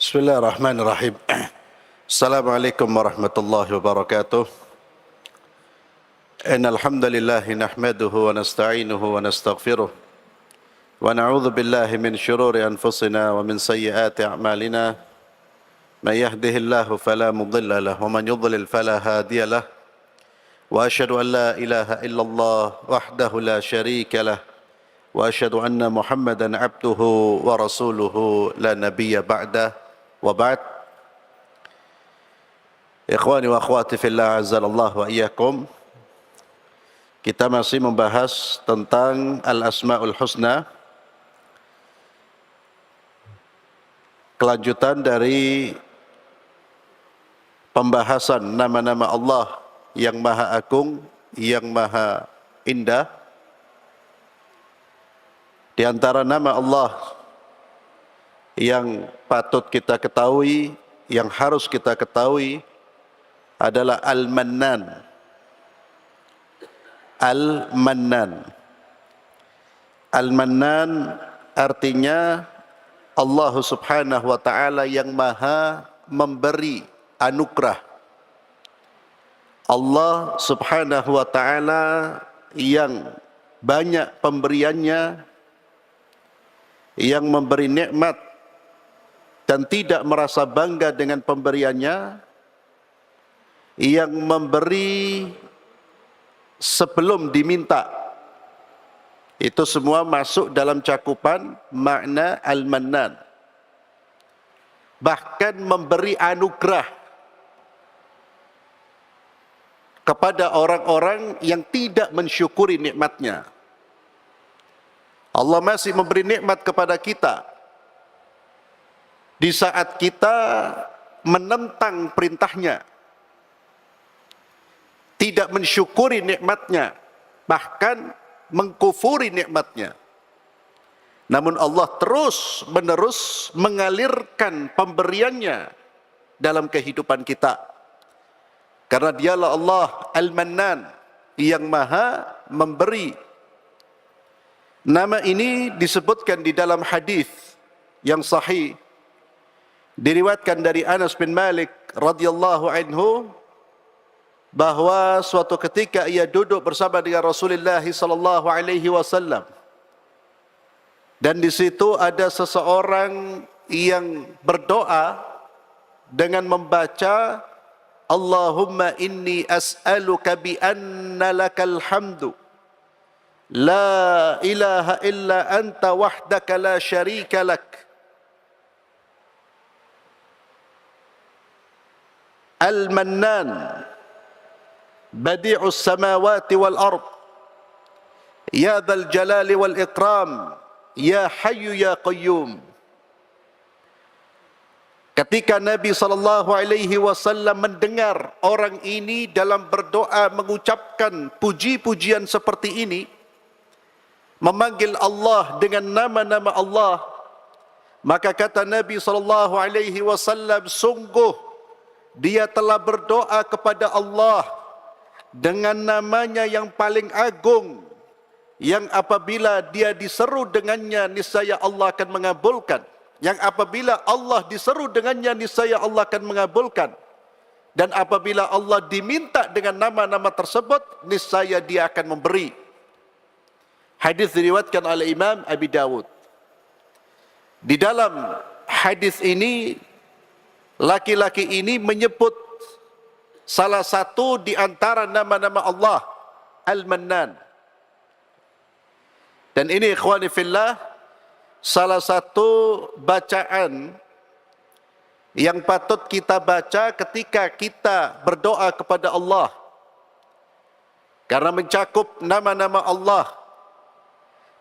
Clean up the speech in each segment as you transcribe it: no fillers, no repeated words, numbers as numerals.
Bismillahirrahmanirrahim. Assalamualaikum warahmatullahi wabarakatuh. Innal hamdalillah nahmaduhu wa nasta'inuhu wa nastaghfiruh wa na'udzu billahi min shururi anfusina wa min sayyiati a'malina. May yahdihillahu fala mudilla lahu wa man yudlil fala hadiya lahu. Wa asyhadu an la ilaha illallah wahdahu la syarika lahu wa asyhadu anna Muhammadan 'abduhu wa rasuluhu la nabiyya ba'dahu. Wa ba'd. Ikhwani wa akhwati fillah, azzalallah wa iyyakum. Kita masih membahas tentang Al-Asma'ul Husna, kelanjutan dari pembahasan nama-nama Allah yang maha agung, yang maha indah. Di antara nama Allah yang patut kita ketahui, yang harus kita ketahui adalah Al-Mannan. Al-Mannan. Al-Mannan artinya Allah Subhanahu wa ta'ala yang maha memberi anugerah. Allah Subhanahu wa ta'ala yang banyak pemberiannya, yang memberi nikmat dan tidak merasa bangga dengan pemberiannya, yang memberi sebelum diminta. Itu semua masuk dalam cakupan makna Al-Mannan. Bahkan memberi anugerah kepada orang-orang yang tidak mensyukuri nikmatnya. Allah masih memberi nikmat kepada kita di saat kita menentang perintahnya, tidak mensyukuri nikmatnya, bahkan mengkufuri nikmatnya. Namun Allah terus menerus mengalirkan pemberiannya dalam kehidupan kita. Karena dialah Allah Al-Mannan, yang maha memberi. Nama ini disebutkan di dalam hadis yang sahih, diriwayatkan dari Anas bin Malik radhiyallahu anhu, bahwa suatu ketika ia duduk bersama dengan Rasulullah sallallahu alaihi wasallam, dan di situ ada seseorang yang berdoa dengan membaca, Allahumma inni as'aluka bi anna lakal hamdu la ilaha illa anta wahdaka la syarika lak, Al-Mannan badi'us samawati wal ard, ya dzal jalali wal ikram, ya hayyu ya qayyum. Ketika Nabi SAW mendengar orang ini dalam berdoa mengucapkan puji-pujian seperti ini, memanggil Allah dengan nama-nama Allah, maka kata Nabi SAW, sungguh dia telah berdoa kepada Allah dengan namanya yang paling agung, yang apabila dia diseru dengannya, niscaya Allah akan mengabulkan. Yang apabila Allah diseru dengannya, niscaya Allah akan mengabulkan. Dan apabila Allah diminta dengan nama-nama tersebut, niscaya dia akan memberi. Hadis diriwayatkan oleh Imam Abi Dawud. Di dalam hadis ini, laki-laki ini menyebut salah satu di antara nama-nama Allah, Al-Mannan. Dan ini ikhwani fillah, salah satu bacaan yang patut kita baca ketika kita berdoa kepada Allah, karena mencakup nama-nama Allah,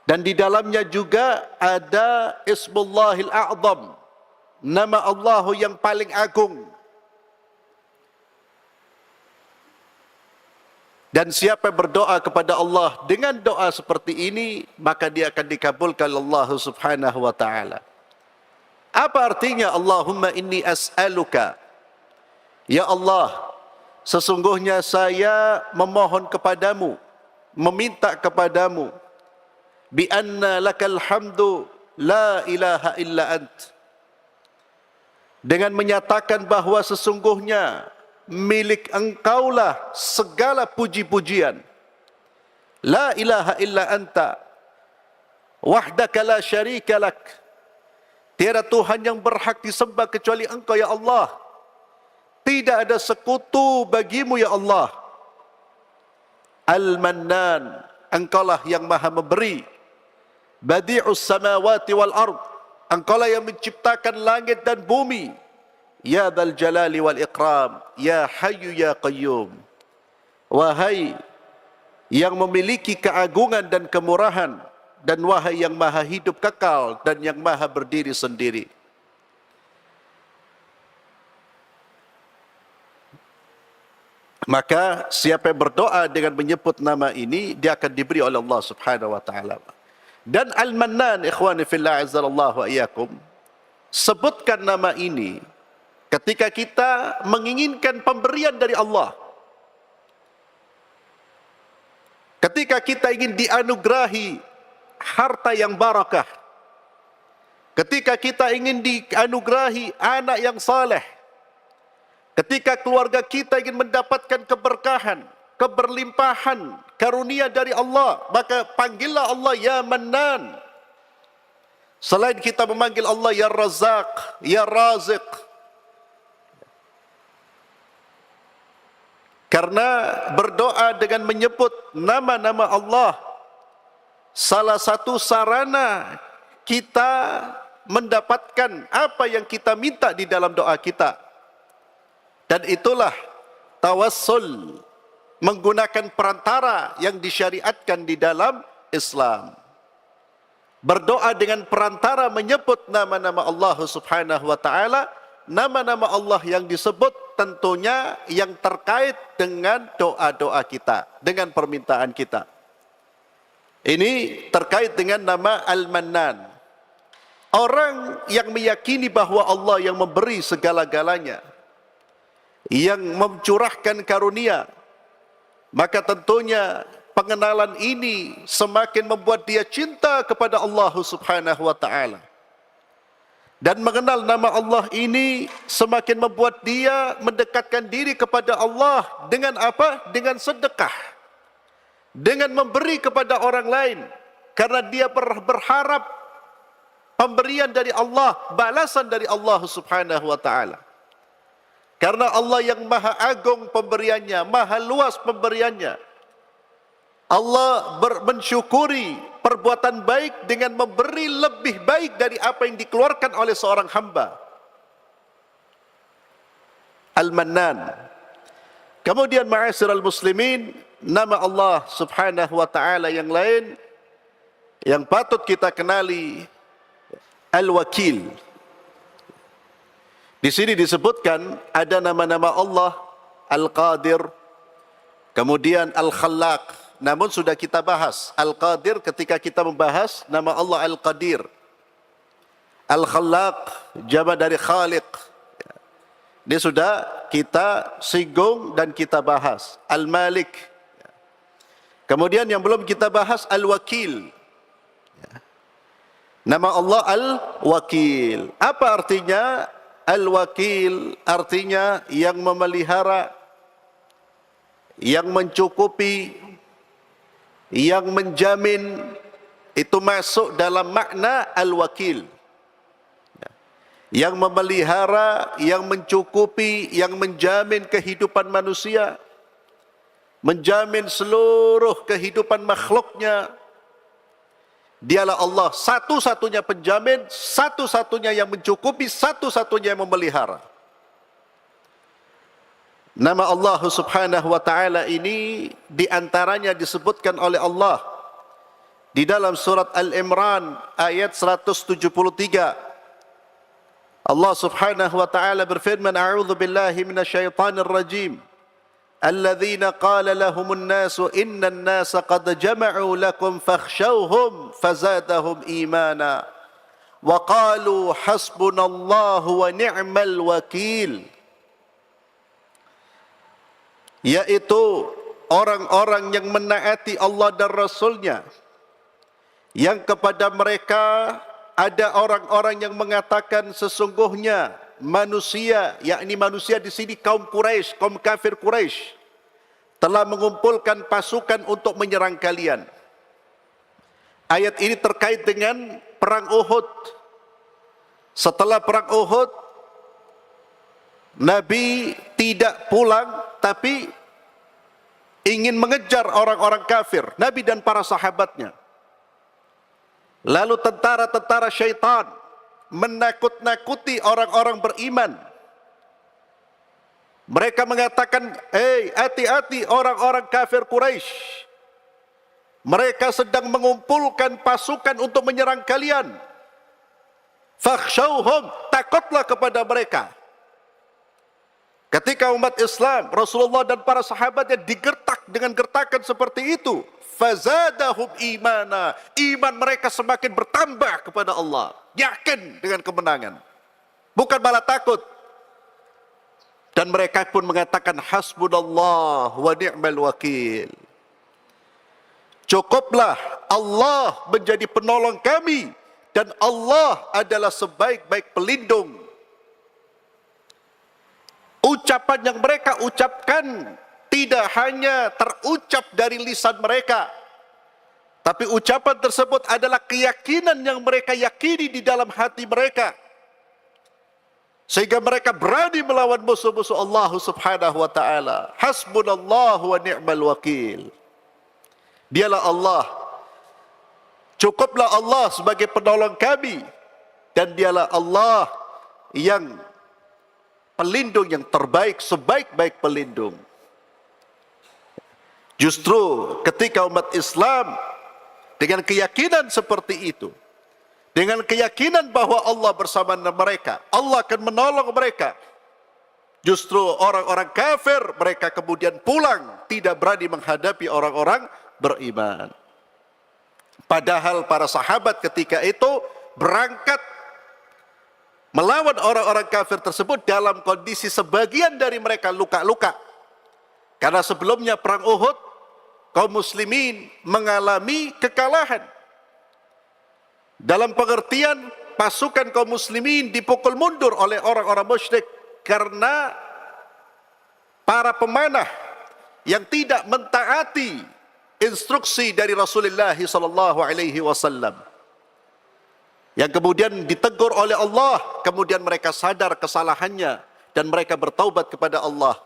dan di dalamnya juga ada Ismullahil A'zam, nama Allah yang paling agung. Dan siapa yang berdoa kepada Allah dengan doa seperti ini, maka dia akan dikabulkan Allah Subhanahu wa ta'ala. Apa artinya Allahumma inni as'aluka? Ya Allah, sesungguhnya saya memohon kepadamu, meminta kepadamu, bi anna lakal hamdu la ilaha illa ant, dengan menyatakan bahawa sesungguhnya milik engkaulah segala puji-pujian. La ilaha illa anta wahdaka la syarika lak. Tiada Tuhan yang berhak disembah kecuali engkau ya Allah. Tidak ada sekutu bagimu ya Allah. Al-Mannan, engkaulah yang maha memberi. Badi'us samawati wal ard, engkaulah yang menciptakan langit dan bumi. Ya dzal jalali wal ikram, ya hayyu ya qayyum. Wahai yang memiliki keagungan dan kemurahan, dan wahai yang maha hidup kekal dan yang maha berdiri sendiri. Maka siapa yang berdoa dengan menyebut nama ini, dia akan diberi oleh Allah Subhanahu wa taala. Dan Al-Mannan, ikhwani fillah azzallahu wa iyyakum, sebutkan nama ini ketika kita menginginkan pemberian dari Allah. Ketika kita ingin dianugerahi harta yang barakah, ketika kita ingin dianugerahi anak yang saleh, ketika keluarga kita ingin mendapatkan keberkahan, keberlimpahan, karunia dari Allah, maka panggillah Allah ya Mannan. Selain kita memanggil Allah ya Razak, ya Raziq. Karena berdoa dengan menyebut nama-nama Allah, salah satu sarana kita mendapatkan apa yang kita minta di dalam doa kita. Dan itulah tawassul, menggunakan perantara yang disyariatkan di dalam Islam. Berdoa dengan perantara menyebut nama-nama Allah Subhanahu wa taala, nama-nama Allah yang disebut tentunya yang terkait dengan doa-doa kita, dengan permintaan kita. Ini terkait dengan nama Al-Mannan. Orang yang meyakini bahawa Allah yang memberi segala-galanya, yang mencurahkan karunia, maka tentunya pengenalan ini semakin membuat dia cinta kepada Allah Subhanahu wa taala. Dan mengenal nama Allah ini semakin membuat dia mendekatkan diri kepada Allah dengan apa? Dengan sedekah, dengan memberi kepada orang lain, karena dia berharap pemberian dari Allah, balasan dari Allah Subhanahu wa taala. Karena Allah yang maha agung pemberiannya, maha luas pemberiannya. Allah mensyukuri perbuatan baik dengan memberi lebih baik dari apa yang dikeluarkan oleh seorang hamba. Al-Mannan. Kemudian ma'asyiral muslimin, nama Allah Subhanahu wa taala yang lain yang patut kita kenali, Al-Wakil. Di sini disebutkan ada nama-nama Allah, Al-Qadir, kemudian Al-Khallaq. Namun sudah kita bahas Al-Qadir ketika kita membahas nama Allah Al-Qadir. Al-Khallaq jamak dari Khaliq. Ini sudah kita singgung dan kita bahas. Al-Malik. Kemudian yang belum kita bahas Al-Wakil. Nama Allah Al-Wakil. Apa artinya? Al-Wakil artinya yang memelihara, yang mencukupi, yang menjamin. Itu masuk dalam makna Al-Wakil. Yang memelihara, yang mencukupi, yang menjamin kehidupan manusia, menjamin seluruh kehidupan makhluknya. Dialah Allah satu-satunya penjamin, satu-satunya yang mencukupi, satu-satunya yang memelihara. Nama Allah Subhanahu wa taala ini diantaranya disebutkan oleh Allah di dalam surat Al-Imran ayat 173. Allah Subhanahu wa taala berfirman, a'udzu billahi minasyaitonir rajim. Alladzina qala lahumun nasu innan nasa qad jama'u lakum fakhshawhum fazadahum imana wa qalu hasbunallahu wa ni'mal wakil. Yaitu orang-orang yang menaati Allah dan Rasulnya, yang kepada mereka ada orang-orang yang mengatakan sesungguhnya manusia, yakni manusia di sini kaum Quraisy, kaum kafir Quraisy, telah mengumpulkan pasukan untuk menyerang kalian. Ayat ini terkait dengan perang Uhud. Setelah perang Uhud, Nabi tidak pulang, tapi ingin mengejar orang-orang kafir, Nabi dan para sahabatnya. Lalu tentara-tentara syaitan menakut-nakuti orang-orang beriman. Mereka mengatakan, "Hei, hati-hati orang-orang kafir Quraisy. Mereka sedang mengumpulkan pasukan untuk menyerang kalian. Fakhshawhum, takutlah kepada mereka." Ketika umat Islam, Rasulullah dan para sahabatnya digertak dengan gertakan seperti itu, fazadahum imana, iman mereka semakin bertambah kepada Allah, yakin dengan kemenangan, bukan malah takut. Dan mereka pun mengatakan, hasbunallah wa ni'mal wakil. Cukuplah Allah menjadi penolong kami, dan Allah adalah sebaik-baik pelindung. Ucapan yang mereka ucapkan tidak hanya terucap dari lisan mereka, tapi ucapan tersebut adalah keyakinan yang mereka yakini di dalam hati mereka, sehingga mereka berani melawan musuh-musuh Allah subhanahu wa ta'ala. Hasbunallahu wa ni'mal wakil. Dialah Allah, cukuplah Allah sebagai penolong kami, dan dialah Allah yang pelindung yang terbaik, sebaik-baik pelindung. Justru ketika umat Islam dengan keyakinan seperti itu, dengan keyakinan bahwa Allah bersama mereka, Allah akan menolong mereka, justru orang-orang kafir mereka kemudian pulang, tidak berani menghadapi orang-orang beriman. Padahal para sahabat ketika itu berangkat melawan orang-orang kafir tersebut dalam kondisi sebagian dari mereka luka-luka. Karena sebelumnya perang Uhud, kaum muslimin mengalami kekalahan. Dalam pengertian pasukan kaum muslimin dipukul mundur oleh orang-orang musyrik karena para pemanah yang tidak mentaati instruksi dari Rasulullah SAW. Yang kemudian ditegur oleh Allah, kemudian mereka sadar kesalahannya dan mereka bertaubat kepada Allah.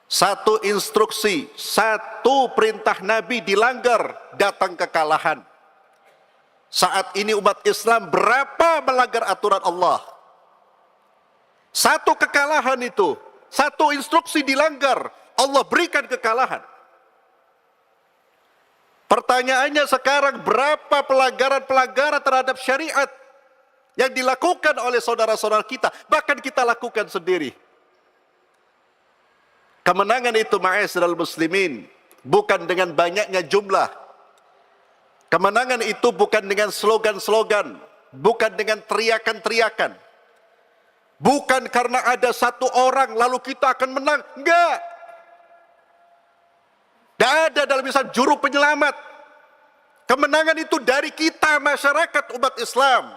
Satu instruksi, satu perintah Nabi dilanggar, datang kekalahan. Saat ini umat Islam berapa melanggar aturan Allah? Satu kekalahan itu, satu instruksi dilanggar, Allah berikan kekalahan. Pertanyaannya sekarang, berapa pelanggaran-pelanggaran terhadap syariat yang dilakukan oleh saudara-saudara kita, bahkan kita lakukan sendiri. Kemenangan itu, ma'asyiral muslimin, bukan dengan banyaknya jumlah. Kemenangan itu bukan dengan slogan-slogan, bukan dengan teriakan-teriakan, bukan karena ada satu orang lalu kita akan menang. Enggak. Tidak ada dalam Islam juru penyelamat. Kemenangan itu dari kita, masyarakat umat Islam.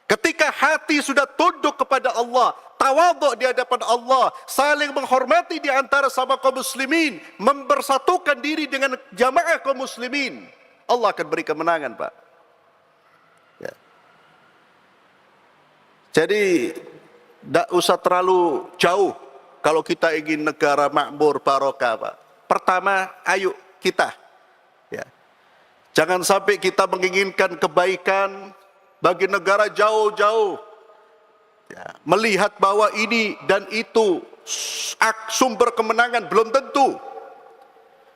Ketika hati sudah tunduk kepada Allah, tawadhu di hadapan Allah, saling menghormati di antara sama kaum muslimin, mempersatukan diri dengan jamaah kaum muslimin, Allah akan beri kemenangan, Pak. Ya. Jadi tidak usah terlalu jauh kalau kita ingin negara makmur, barokah, Pak. Pertama, ayo kita, ya, jangan sampai kita menginginkan kebaikan bagi negara jauh-jauh, ya, melihat bahwa ini dan itu sumber kemenangan, belum tentu.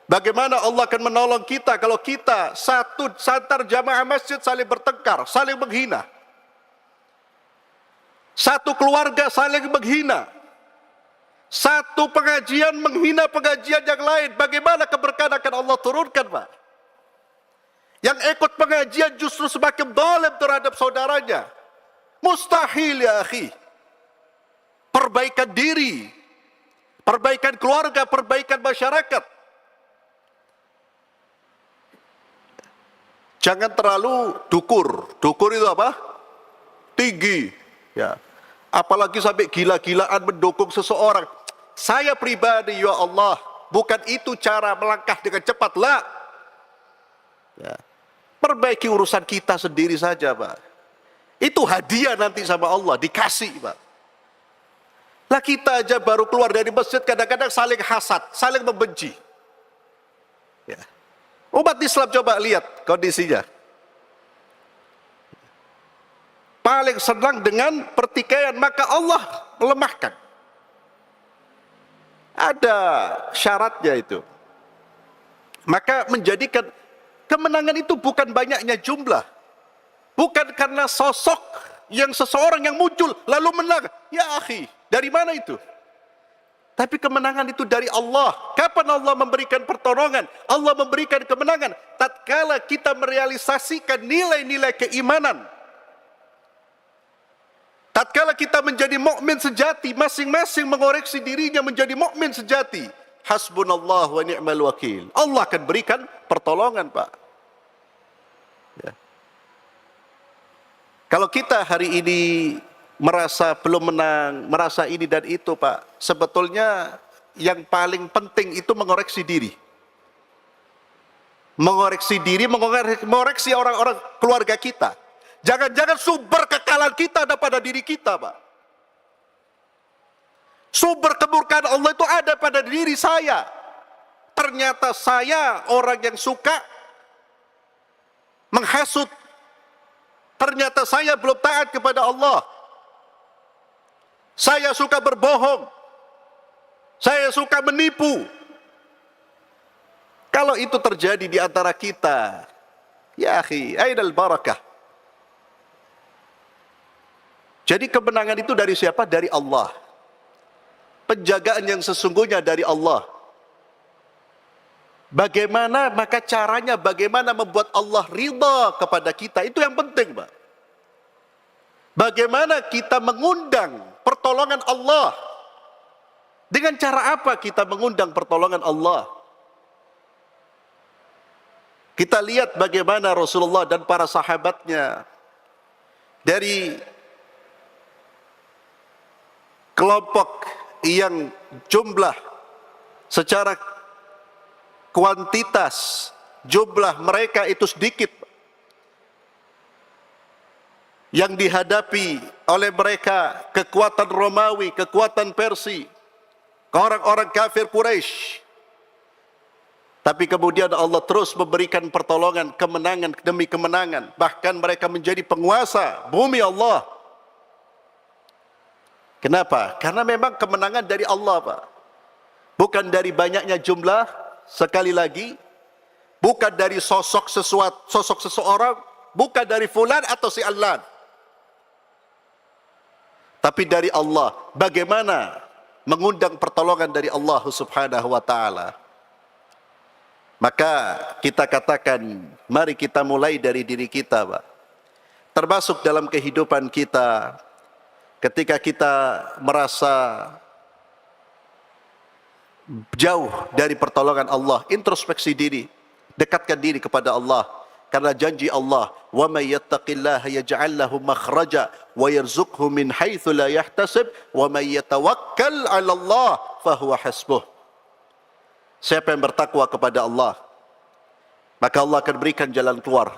Bagaimana Allah akan menolong kita kalau kita satu santar jamaah masjid saling bertengkar, saling menghina, satu keluarga saling menghina, satu pengajian menghina pengajian yang lain, bagaimana keberkahan akan Allah turunkan, Pak? Yang ikut pengajian justru semakin zalim terhadap saudaranya. Mustahil, ya akhi. Perbaikan diri, perbaikan keluarga, perbaikan masyarakat. Jangan terlalu dukur. Dukur itu apa? Tinggi, ya. apalagi sampai gila-gilaan mendukung seseorang. Saya pribadi, ya Allah, bukan itu cara melangkah dengan cepat, lah. Ya. Perbaiki urusan kita sendiri saja, Pak. Itu hadiah nanti sama Allah, dikasih, Pak. Lah kita aja baru keluar dari masjid kadang-kadang saling hasad, saling membenci. Ya. Umat Islam coba lihat kondisinya. Paling senang dengan pertikaian, maka Allah melemahkan. Ada syaratnya itu. Maka menjadikan kemenangan itu bukan banyaknya jumlah. Bukan karena sosok yang seseorang yang muncul lalu menang. Ya akhi, dari mana itu? Tapi kemenangan itu dari Allah. Kapan Allah memberikan pertolongan? Allah memberikan kemenangan tatkala kita merealisasikan nilai-nilai keimanan. Tatkala kita menjadi mukmin sejati, masing-masing mengoreksi dirinya menjadi mukmin sejati. Hasbunallah wa ni'mal wakil. Allah akan berikan pertolongan, Pak. Ya. Kalau kita hari ini merasa belum menang, merasa ini dan itu, Pak, sebetulnya yang paling penting itu mengoreksi diri. Mengoreksi diri, mengoreksi orang-orang keluarga kita. Jangan-jangan sumber kekalahan kita ada pada diri kita, Pak. Sumber kemurkaan Allah itu ada pada diri saya. Ternyata saya orang yang suka menghasut. Ternyata saya belum taat kepada Allah. Saya suka berbohong. Saya suka menipu. Kalau itu terjadi di antara kita, ya akhi, ainal barakah. Jadi kemenangan itu dari siapa? Dari Allah. Penjagaan yang sesungguhnya dari Allah. Bagaimana, maka caranya bagaimana membuat Allah ridha kepada kita. Itu yang penting, Pak. Bagaimana kita mengundang pertolongan Allah. Dengan cara apa kita mengundang pertolongan Allah? Kita lihat bagaimana Rasulullah dan para sahabatnya dari kelompok yang jumlah secara kuantitas jumlah mereka itu sedikit, yang dihadapi oleh mereka kekuatan Romawi, kekuatan Persia, orang-orang kafir Quraisy. Tapi kemudian Allah terus memberikan pertolongan, kemenangan demi kemenangan. Bahkan mereka menjadi penguasa bumi Allah. Kenapa? Karena memang kemenangan dari Allah, Pak. Bukan dari banyaknya jumlah, sekali lagi. Bukan dari sosok seseorang, bukan dari fulan atau si Allan. Tapi dari Allah. Bagaimana mengundang pertolongan dari Allah Subhanahu wa taala? Maka kita katakan, mari kita mulai dari diri kita, Pak. Termasuk dalam kehidupan kita, ketika kita merasa jauh dari pertolongan Allah, introspeksi diri, dekatkan diri kepada Allah. Karena janji Allah, wa may yattaqillaha yaj'al lahu makhraja wa yarzuqhu min haitsu la yahtasib wa may yatawakkal 'ala Allah fa huwa hasbuh. Siapa yang bertakwa kepada Allah, maka Allah akan berikan jalan keluar.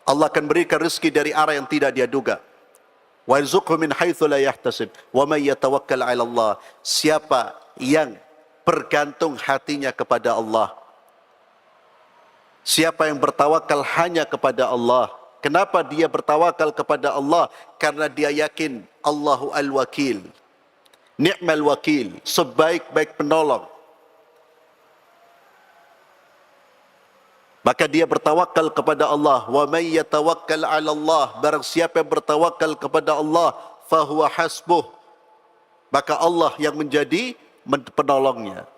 Allah akan berikan rezeki dari arah yang tidak dia duga. Wa yarzuqhu min haitsu la yahtasib wa may yatawakkal 'ala Allah. Siapa yang bergantung hatinya kepada Allah, siapa yang bertawakal hanya kepada Allah. Kenapa dia bertawakal kepada Allah? Karena dia yakin Allahu al-wakil, ni'mal wakil, sebaik-baik penolong. Maka dia bertawakal kepada Allah. Wa may yatawakkal 'ala Allah, barang siapa yang bertawakal kepada Allah, fahuwa hasbuh, maka Allah yang menjadi penolongnya.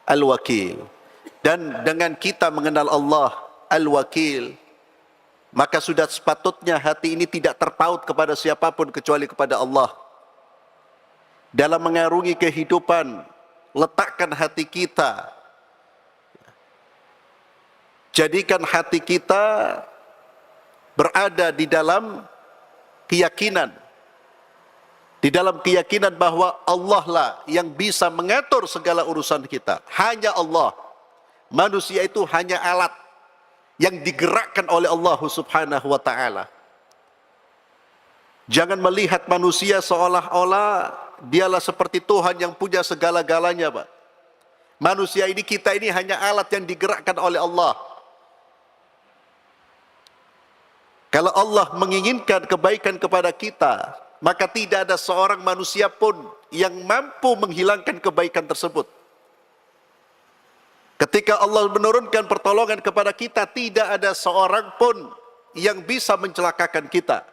Al-wakil. Dan dengan kita mengenal Allah Al-wakil, maka sudah sepatutnya hati ini tidak terpaut kepada siapapun kecuali kepada Allah. Dalam mengarungi kehidupan, letakkan hati kita, jadikan hati kita berada di dalam keyakinan di dalam keyakinan bahwa Allah lah yang bisa mengatur segala urusan kita. Hanya Allah. Manusia itu hanya alat yang digerakkan oleh Allah Subhanahu wa taala. Jangan melihat manusia seolah-olah dialah seperti Tuhan yang punya segala-galanya, Pak. Manusia ini, kita ini hanya alat yang digerakkan oleh Allah. Kalau Allah menginginkan kebaikan kepada kita, maka tidak ada seorang manusia pun yang mampu menghilangkan kebaikan tersebut. Ketika Allah menurunkan pertolongan kepada kita, tidak ada seorang pun yang bisa mencelakakan kita.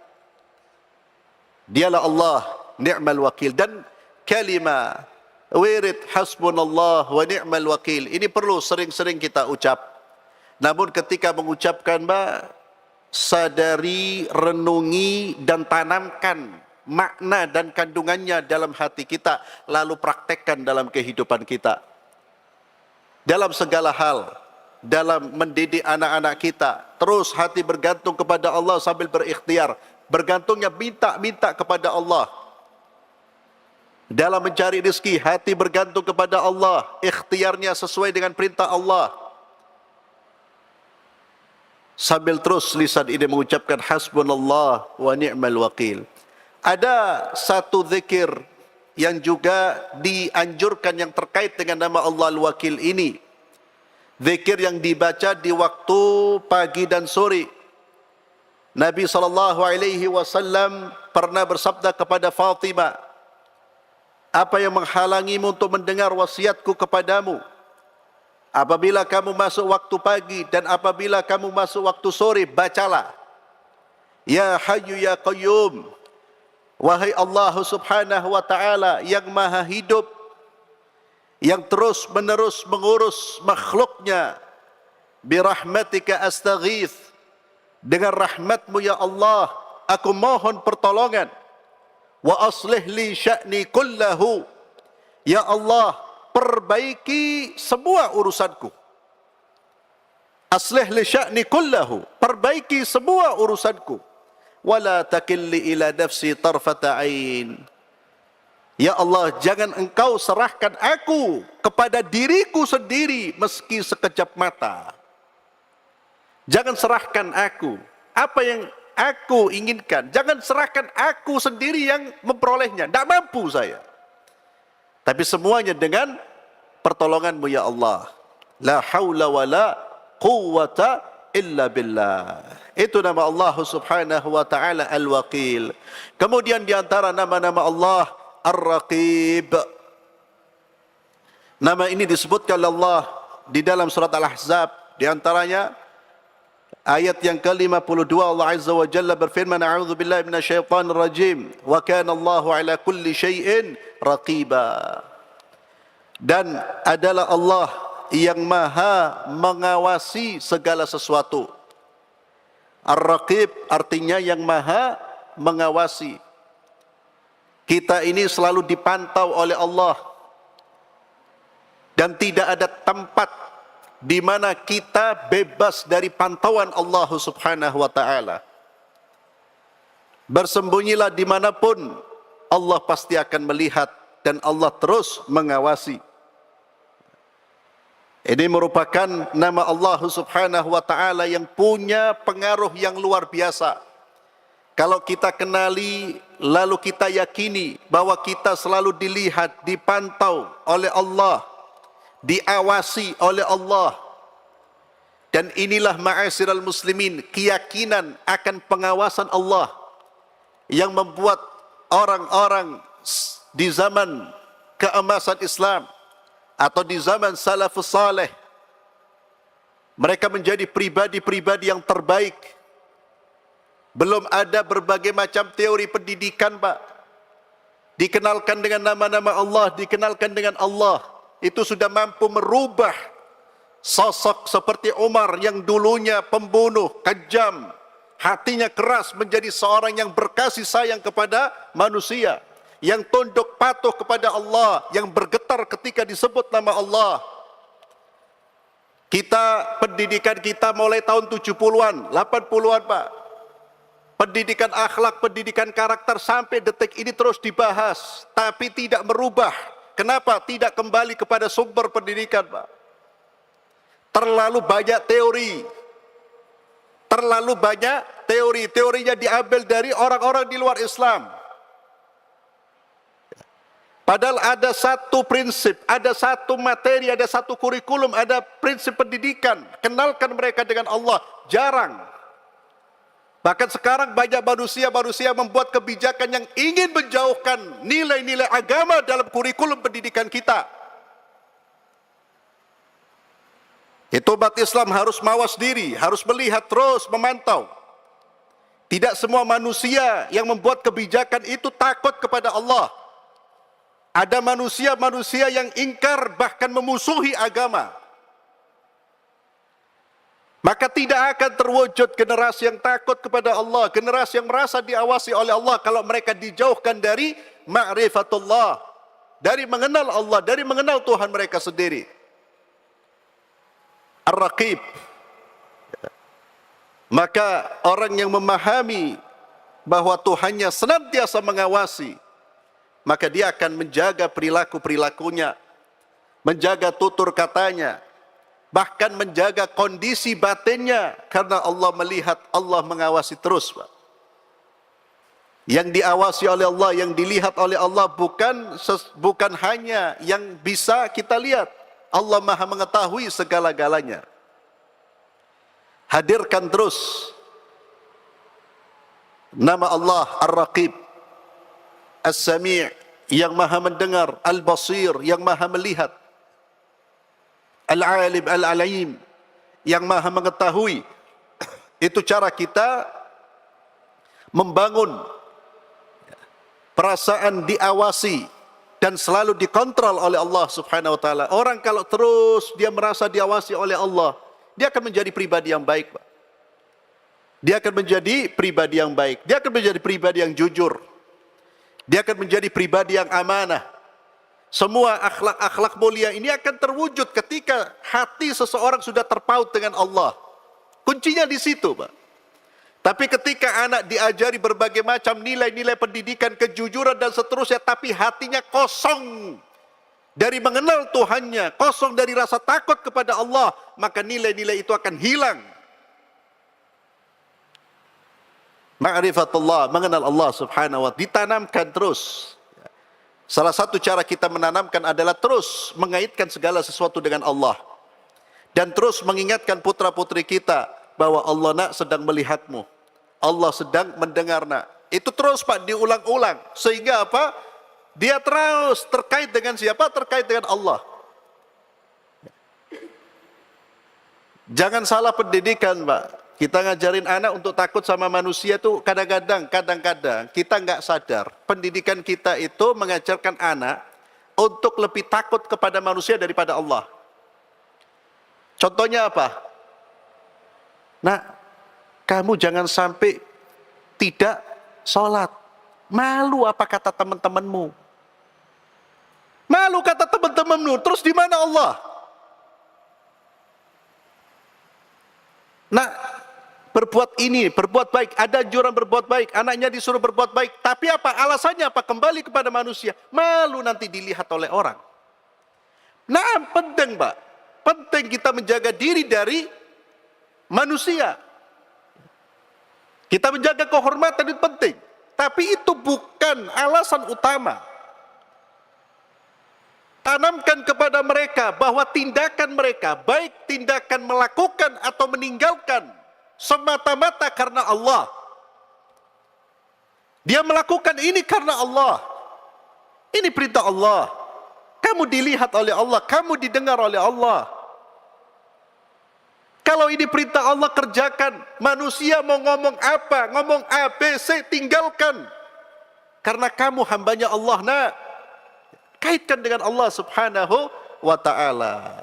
Dialah Allah, ni'mal wakil. Dan kalimah wirid hasbunallah wa ni'mal wakil, ini perlu sering-sering kita ucap. Namun ketika mengucapkan, Mbak, sadari, renungi, dan tanamkan makna dan kandungannya dalam hati kita, lalu praktekkan dalam kehidupan kita. Dalam segala hal, dalam mendidik anak-anak kita, terus hati bergantung kepada Allah sambil berikhtiar. Bergantungnya minta kepada Allah. Dalam mencari rezeki, hati bergantung kepada Allah, ikhtiarnya sesuai dengan perintah Allah. Sambil terus lisan ini mengucapkan hasbunallah wa ni'mal wakil. Ada satu zikir yang juga dianjurkan yang terkait dengan nama Allah Al-Wakil ini. Zikir yang dibaca di waktu pagi dan sore. Nabi SAW pernah bersabda kepada Fatimah, apa yang menghalangimu untuk mendengar wasiatku kepadamu? Apabila kamu masuk waktu pagi dan apabila kamu masuk waktu sore, bacalah. Ya Hayyu Ya Qayyum, wahai Allah Subhanahu wa ta'ala yang maha hidup, yang terus menerus mengurus makhluknya. Birahmatika astaghith, dengan rahmatmu ya Allah aku mohon pertolongan. Wa aslih li sya'ni kullahu, ya Allah perbaiki semua urusanku. Aslih li sya'ni kullahu, perbaiki semua urusanku. Wala takilli ila nafsi tarfata ain, ya Allah jangan engkau serahkan aku kepada diriku sendiri meski sekejap mata. Jangan serahkan aku apa yang aku inginkan, jangan serahkan aku sendiri yang memperolehnya, tidak mampu saya. Tapi semuanya dengan pertolonganmu ya Allah. La haula wa la quwwata illa billah. Itu nama Allah Subhanahu wa ta'ala Al-Wakil. Kemudian di antara nama-nama Allah Ar-Raqib. Nama ini disebutkan oleh Allah di dalam surat Al-Ahzab. Di antaranya ayat yang ke-52, Allah Azza wa Jalla berfirman, A'udzu billahi minasyaitonir rajim, wa kana Allahu ala kulli syai'in raqiba. Dan adalah Allah yang maha mengawasi segala sesuatu. Ar-Raqib artinya yang maha mengawasi. Kita ini selalu dipantau oleh Allah. Dan tidak ada tempat di mana kita bebas dari pantauan Allah Subhanahu wa ta'ala. Bersembunyilah dimanapun, Allah pasti akan melihat dan Allah terus mengawasi. Ini merupakan nama Allah Subhanahu wa ta'ala yang punya pengaruh yang luar biasa. Kalau kita kenali, lalu kita yakini bahwa kita selalu dilihat, dipantau oleh Allah, diawasi oleh Allah. Dan inilah ma'asyiral muslimin, keyakinan akan pengawasan Allah yang membuat orang-orang di zaman keemasan Islam atau di zaman salafus saleh, mereka menjadi pribadi-pribadi yang terbaik. Belum ada berbagai macam teori pendidikan, Pak. Dikenalkan dengan nama-nama Allah, dikenalkan dengan Allah, itu sudah mampu merubah sosok seperti Umar yang dulunya pembunuh, kejam, hatinya keras, menjadi seorang yang berkasih sayang kepada manusia, yang tunduk patuh kepada Allah, yang bergetar ketika disebut nama Allah. Pendidikan kita mulai tahun 70-an, 80-an, Pak. Pendidikan akhlak, pendidikan karakter sampai detik ini terus dibahas, tapi tidak merubah. Kenapa? Tidak kembali kepada sumber pendidikan, Pak. Terlalu banyak teori. Terlalu banyak teori. Teorinya diambil dari orang-orang di luar Islam. Padahal ada satu prinsip, ada satu materi, ada satu kurikulum, ada prinsip pendidikan. Kenalkan mereka dengan Allah. Jarang. Bahkan sekarang banyak manusia membuat kebijakan yang ingin menjauhkan nilai-nilai agama dalam kurikulum pendidikan kita. Itu umat Islam harus mawas diri, harus melihat terus, memantau. Tidak semua manusia yang membuat kebijakan itu takut kepada Allah. Ada manusia-manusia yang ingkar bahkan memusuhi agama. Maka tidak akan terwujud generasi yang takut kepada Allah, generasi yang merasa diawasi oleh Allah kalau mereka dijauhkan dari ma'rifatullah, dari mengenal Allah, dari mengenal Tuhan mereka sendiri. Ar-Raqib. Maka orang yang memahami bahwa Tuhannya senantiasa mengawasi, maka dia akan menjaga perilaku-perilakunya, menjaga tutur katanya, bahkan menjaga kondisi batinnya, karena Allah melihat, Allah mengawasi terus, Pak. Yang diawasi oleh Allah, yang dilihat oleh Allah bukan hanya yang bisa kita lihat. Allah Maha mengetahui segala-galanya. Hadirkan terus nama Allah Ar-Raqib, As-Sami', yang Maha mendengar, Al-Basir, yang Maha melihat, Al-Alim, Al-Alim, yang Maha mengetahui. Itu cara kita membangun perasaan diawasi dan selalu dikontrol oleh Allah Subhanahu wa taala. Orang kalau terus dia merasa diawasi oleh Allah, dia akan menjadi pribadi yang baik, Pak. Dia akan menjadi pribadi yang baik. Dia akan menjadi pribadi yang jujur. Dia akan menjadi pribadi yang amanah. Semua akhlak-akhlak mulia ini akan terwujud ketika hati seseorang sudah terpaut dengan Allah. Kuncinya di situ, Pak. Tapi ketika anak diajari berbagai macam nilai-nilai pendidikan, kejujuran dan seterusnya, tapi hatinya kosong dari mengenal Tuhannya, kosong dari rasa takut kepada Allah, maka nilai-nilai itu akan hilang. Ma'rifatullah, mengenal Allah Subhanahu wa ta'ala, ditanamkan terus. Salah satu cara kita menanamkan adalah terus mengaitkan segala sesuatu dengan Allah. Dan terus mengingatkan putra-putri kita bahwa Allah nak sedang melihatmu. Allah sedang mendengar nak. Itu terus, Pak, diulang-ulang. Sehingga apa? Dia terus terkait dengan siapa? Terkait dengan Allah. Jangan salah pendidikan, Pak. Kita ngajarin anak untuk takut sama manusia itu kadang-kadang kita nggak sadar. Pendidikan kita itu mengajarkan anak untuk lebih takut kepada manusia daripada Allah. Contohnya apa? Nah, kamu jangan sampai tidak sholat. Malu apa kata teman-temanmu? Malu kata teman-temanmu. Terus di mana Allah? Nah, berbuat ini, berbuat baik, ada anjuran berbuat baik, anaknya disuruh berbuat baik, tapi apa alasannya? Apa? Kembali kepada manusia, malu nanti dilihat oleh orang. Nah, penting, Pak, penting kita menjaga diri dari manusia. Kita menjaga kehormatan itu penting, tapi itu bukan alasan utama. Tanamkan kepada mereka bahwa tindakan mereka, baik tindakan melakukan atau meninggalkan, semata-mata karena Allah. Dia melakukan ini karena Allah. Ini perintah Allah. Kamu dilihat oleh Allah, kamu didengar oleh Allah. Kalau ini perintah Allah, kerjakan. Manusia mau ngomong apa, ngomong A, B, C, tinggalkan. Karena kamu hambanya Allah, nak. Kaitkan dengan Allah Subhanahu wa ta'ala.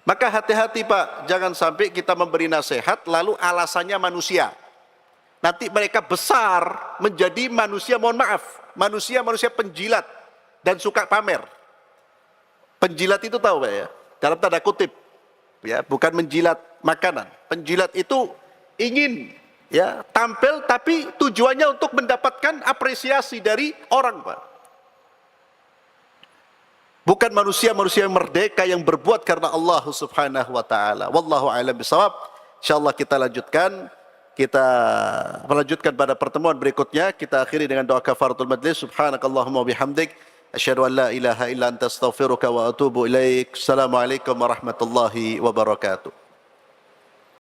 Maka hati-hati, Pak, jangan sampai kita memberi nasihat lalu alasannya manusia. Nanti mereka besar menjadi manusia, mohon maaf, manusia penjilat dan suka pamer. Penjilat itu tahu, Pak, ya? Dalam tanda kutip, ya, bukan menjilat makanan. Penjilat itu ingin Ya, tampil tapi tujuannya untuk mendapatkan apresiasi dari orang, Pak. Bukan manusia-manusia yang merdeka yang berbuat karena Allah Subhanahu wa taala. Wallahu a'lam bishawab. Insyaallah kita lanjutkan. Kita melanjutkan pada pertemuan berikutnya. Kita akhiri dengan doa kafaratul majlis. Subhanakallahumma bihamdik asyhadu an la ilaha illa anta astaghfiruka wa atubu ilaik. Assalamualaikum warahmatullahi wabarakatuh.